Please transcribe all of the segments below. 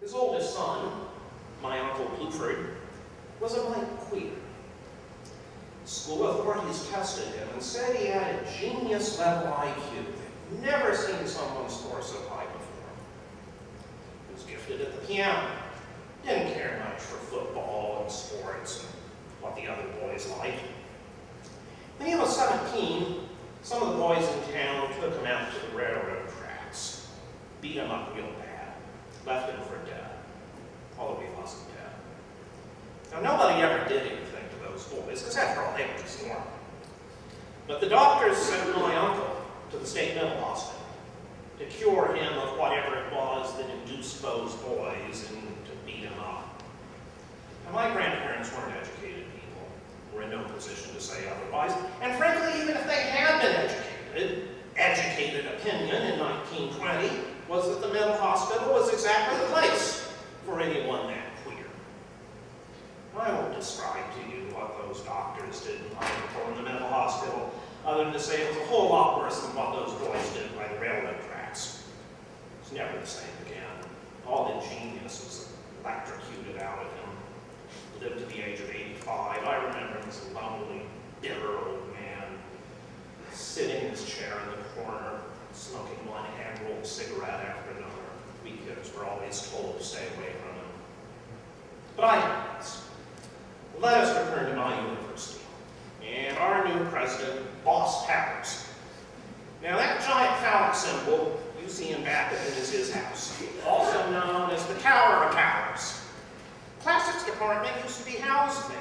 His oldest son, my Uncle Bluford, was a blank queer. School authorities tested him and said he had a genius-level IQ. They'd never seen someone score so high before. He was gifted at the piano. Didn't care much for football and sports and what the other boys liked. When he was 17, some of the boys in town took him out to the railroad tracks, beat him up real bad, left him for dead, although he wasn't dead. Now, nobody ever did anything to those boys, because after all, they were just normal. But the doctors sent my uncle to the state mental hospital to cure him of whatever it was that induced those boys and to beat him up. Now, my grandparents weren't educated people, were in no position to say otherwise, and frankly, even if they had been educated opinion in 1920 was that the mental hospital was exactly the place for anyone that queer. I won't describe to you what those doctors did in the mental hospital, other than to say it was a whole lot worse than what those boys did by the railroad tracks. It's never the same again. All the genius was electrocuted out of him. He lived to the age of 85. I remember him as a lonely, bitter old man, sitting in his chair in the corner, smoking one hand-rolled cigarette after another. We kids were always told to stay away from him. But I digress. Let us return to my university and our new president, Boss Powers. Now that giant phallic symbol, you see him back of him, is his house, also known as the Tower of Powers. Classics department used to be housed there,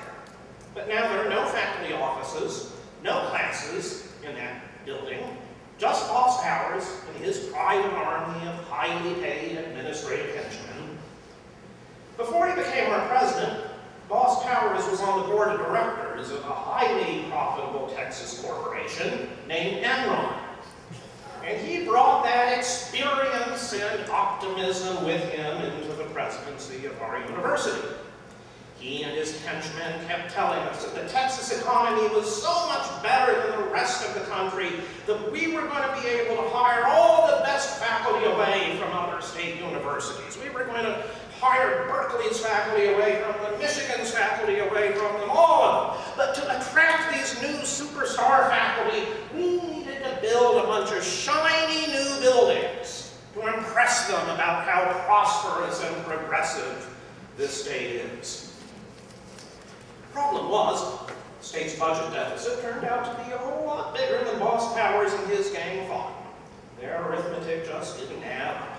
but now there are no faculty offices, no classes in that building, just Boss Powers and his private army of highly paid administrative henchmen. Before he became our president, Boss Powers was on the board of directors of a highly profitable Texas corporation named Enron. And he brought that experience and optimism with him into the presidency of our university. He and his henchmen kept telling us that the Texas economy was so much better than the rest of the country that we were going to be able to hire all the best faculty away from other state universities. We were going to hire Berkeley's faculty away from them, Michigan's faculty away from them, all of them. But to attract these new superstar faculty, we needed to build a bunch of shiny new buildings to impress them about how prosperous and progressive this state is. The problem was, the state's budget deficit turned out to be a whole lot bigger than Boss Powers and his gang thought. Their arithmetic just didn't add up.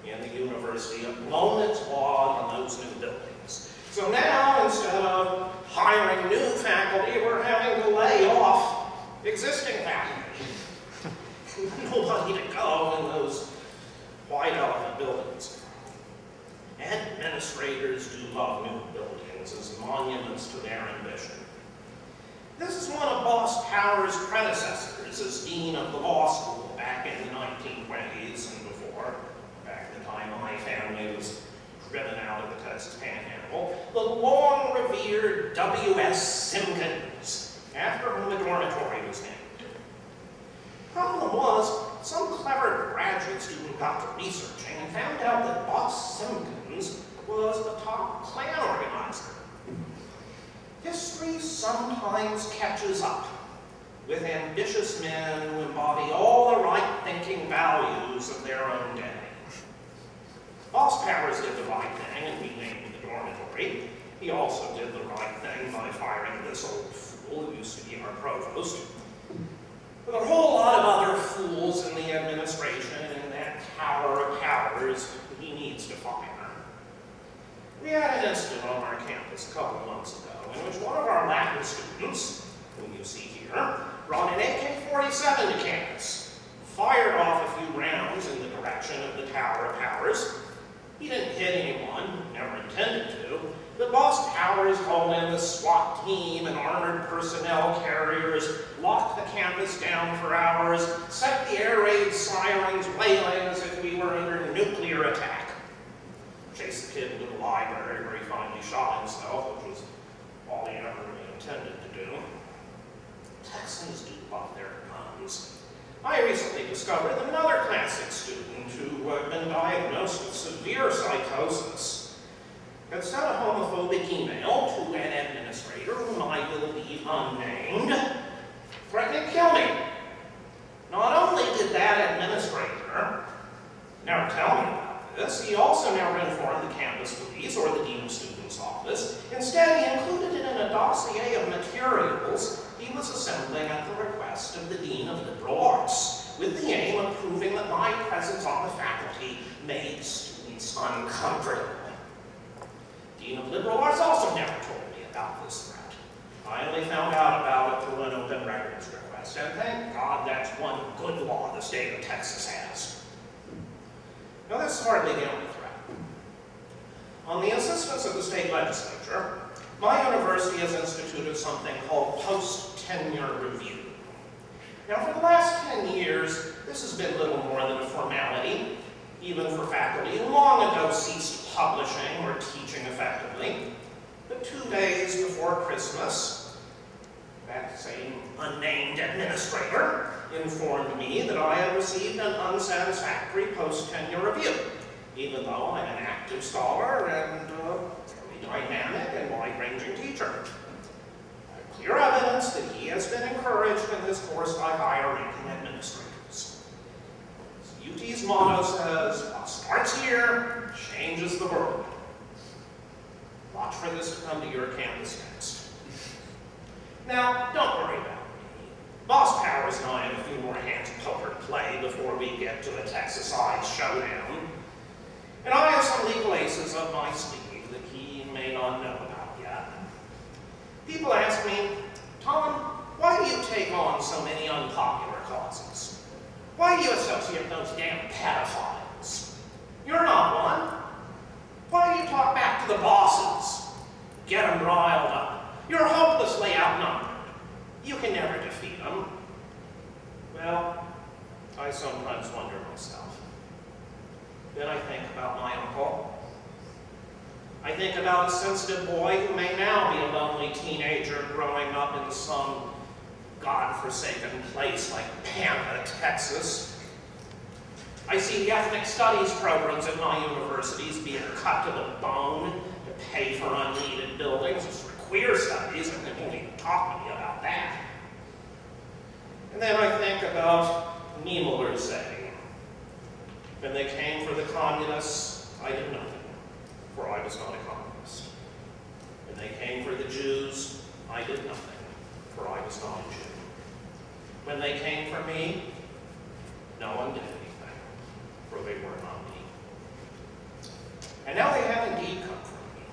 And the university had blown its wad on those new buildings. So now, instead of hiring new faculty, we're having to lay off existing faculty. Nobody to go in those white elephant buildings. Administrators do love new buildings as monuments to their ambition. This is one of Boss Powers' predecessors as dean of the law school back in the 1920s and before. Back in the time my family was driven out of the Texas Panhandle, the long-revered W.S. Simpkins, after whom the dormitory was named. Problem was, some clever graduate student got to researching and found out that Boss Simpkins was the top Klan organizer. History sometimes catches up with ambitious men who embody all the right-thinking values of their own day. Boss Powers did the right thing and renamed the dormitory. He also did the right thing by firing this old fool who used to be our provost. But a whole lot of other fools in the administration and that Tower of Powers he needs to fire. We had an incident on our campus a couple of months ago in which one of our Latin students, whom you see here, brought an AK-47 to campus, fired off a few rounds in the direction of the Tower of Powers. He didn't hit anyone, never intended to, but Boss Powers called in the SWAT team and armored personnel carriers, locked the campus down for hours, set the air raid sirens wailing as if we were under nuclear attack. Chased the kid into the library where he finally shot himself, which was all he ever intended to do. Texans do love their guns. I recently discovered that another classic student who had been diagnosed with severe psychosis, had sent a homophobic email to an administrator whom I will leave unnamed, threatening to kill me. Not only did that administrator never tell me about this, he also never informed the campus police or the dean of students' office. Instead, he included it in a dossier of materials he was assembling at the request of the dean of liberal arts, with the aim of proving that my presence on the faculty made students uncomfortable. Dean of liberal arts also never told me about this threat. I only found out about it through an open records request, and thank God that's one good law the state of Texas has. Now, this is hardly the only threat. On the insistence of the state legislature, my university has instituted something called post-tenure review. Now, for the last 10 years, this has been little more than a formality, even for faculty who long ago ceased publishing or teaching effectively. But 2 days before Christmas, that same unnamed administrator informed me that I had received an unsatisfactory post-tenure review, even though I'm an active scholar and very dynamic and wide-ranging teacher. I have clear evidence that he has been encouraged in this course by higher-ranking administrators. UT's motto says, "What starts here changes the world." Watch for this to come to your campus next. Now, don't worry about me. Boss Powers and I have a few more hands of poker to play before we get to a Texas-sized showdown. And I have some legal aces up my sleeve that he may not know about yet. People ask me, "Tom, why do you take on so many unpopular causes? Why do you associate those damn pedophiles? You're not one. Why do you talk back to the bosses? Get them riled up. You're hopelessly outnumbered. You can never defeat them." Well, I sometimes wonder myself. Then I think about my uncle. I think about a sensitive boy who may now be a lonely teenager growing up in some godforsaken place like Pampa, Texas. I see the ethnic studies programs at my universities being cut to the bone to pay for unneeded buildings. As for queer studies, and they won't even talk to me about that. And then I think about Niemöller saying, "When they came for the communists, I did nothing, for I was not a communist. When they came for the Jews, I did nothing, for I was not a Jew. When they came for me, no one did anything, for they were not me." And now they have indeed come for me.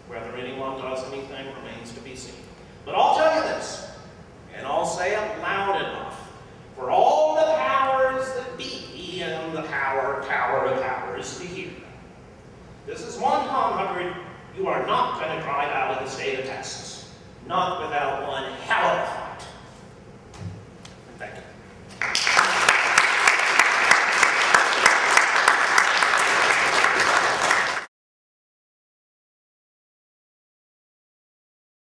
Whether anyone does anything remains to be seen. But I'll tell you this, and I'll say it loud enough, for all the powers that be and the tower of powers to hear. This is one Tom Hubbard you are not going to drive out of the state of Texas. Not without one hell of a